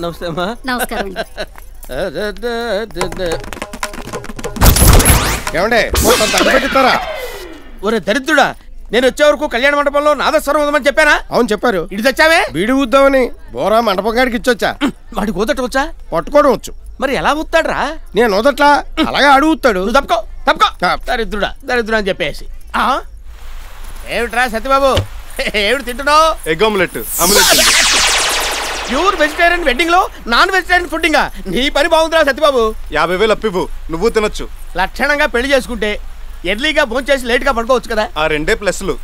నమస్తే అమ్మా. నమస్కారం. ఏమండే పెట్టిస్తారా? ఒరే దరిద్రుడా, నేను వచ్చే వరకు కళ్యాణ మండపంలో నాదస్వరం ఉందని చెప్పానా? అవును చెప్పారు. ఇటు తెచ్చావే? బీడి ఊద్దామని బోరా మండపం కాడికి ఇచ్చొచ్చా. వాడికి ఊదట వచ్చా? పట్టుకోవడం వచ్చు. మరి ఎలా ఊతాడ్రా? నేను ఊదట్లా, అలాగే అడుగుతాడు. నువ్వు తప్పుకో తప్పుకో. దరిద్రుడా దరిద్రుడా అని చెప్పేసి. ఏమిట్రా సత్యబాబు, ఏమిటి తింటున్నావు? Egg omelette. Pure vegetarian wedding లో నాన్ వెజిటేరియన్ ఫుడ్డింగా? నీ పని బాగుందిరా సత్యబాబు. 50,000 అప్పివ్వు, నువ్వు తినొచ్చు. లక్షణంగా పెళ్లి చేసుకుంటే ఎర్లీగా భోంచేసి లేట్ గా పడుకోవచ్చు కదా. ఆ 2 ప్లస్లు.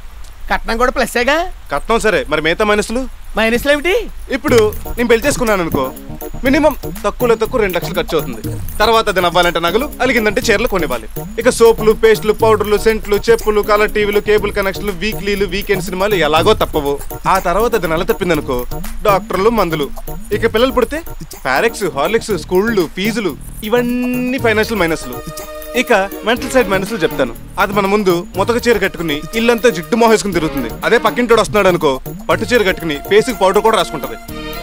కట్నం కూడా ప్లస్సేగా. కట్నం సరే, మరి మిగతా మైనస్లు? మైనస్లు ఏమిటి? ఇప్పుడు నేను పెళ్లి చేసుకున్నాను అనుకో, మినిమం తక్కువలో తక్కువ 2 లక్షలు ఖర్చు అవుతుంది. తర్వాత అది నవ్వాలంటే నగలు, అలిగిందంటే చీరలు కొనివ్వాలి. ఇక సోపులు, పేస్టులు, పౌడర్లు, సెంట్లు, చెప్పులు, కలర్ టీవీలు, కేబుల్ కనెక్షన్లు, వీక్లీలు, వీకెండ్ సినిమాలు ఎలాగో తప్పవు. ఆ తర్వాత అది నెల తప్పిందనుకో, డాక్టర్లు, మందులు. ఇక పిల్లలు పుడితే పారెక్స్, హార్లిక్స్, స్కూళ్ళు, ఫీజులు, ఇవన్నీ ఫైనాన్షియల్ మైనస్లు. ఇక మెంటల్ సైడ్ మైనస్లు చెప్తాను. అది మన ముందు మొతక చీర కట్టుకుని ఇల్లంతా జిడ్డు మోహేసుకుని తిరుగుతుంది. అదే పక్కింటోడు వస్తున్నాడు అనుకో, పట్టు చీర కట్టుకుని ఫేస్కి పౌడర్ కూడా రాసుకుంటది.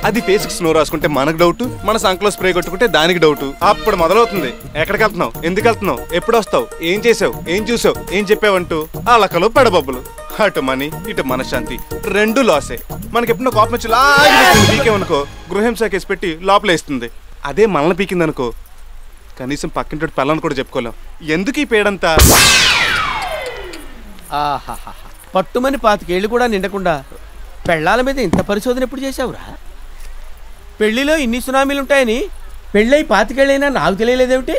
అది ఫేస్కి స్నో రాసుకుంటే మనకు డౌట్, మన సంకలో స్ప్రే కొట్టుకుంటే దానికి డౌట్. అప్పుడు మొదలవుతుంది, ఎక్కడికి వెళ్తున్నావు, ఎందుకు వెళ్తున్నావు, ఎప్పుడు వస్తావు, ఏం చేసావు, ఏం చూసావు, ఏం చెప్పావంటూ ఆ లక్కలు పెడబబ్బులు. అటు మనీ, ఇటు మనశ్శాంతి, 2 లాసే. మనకి ఎప్పుడో కోపం వచ్చి పీకేమనుకో, గృహహింస కేసు పెట్టి లోపలేస్తుంది. అదే మనల్ని పీకిందనుకో, కనీసం పక్కింటి పిల్లని కూడా చెప్పుకోలేం. ఎందుకు ఈ పేడంతా? పట్టుమని 25 ఏళ్ళు కూడా నిండకుండా పెళ్ళాల మీద ఇంత పరిశోధన ఎప్పుడు చేసావురా? పెళ్లిలో ఇన్ని సునామీలుంటాయని పెళ్ళై 25 ఏళ్ళైనా నాకు తెలియలేదేమిటి?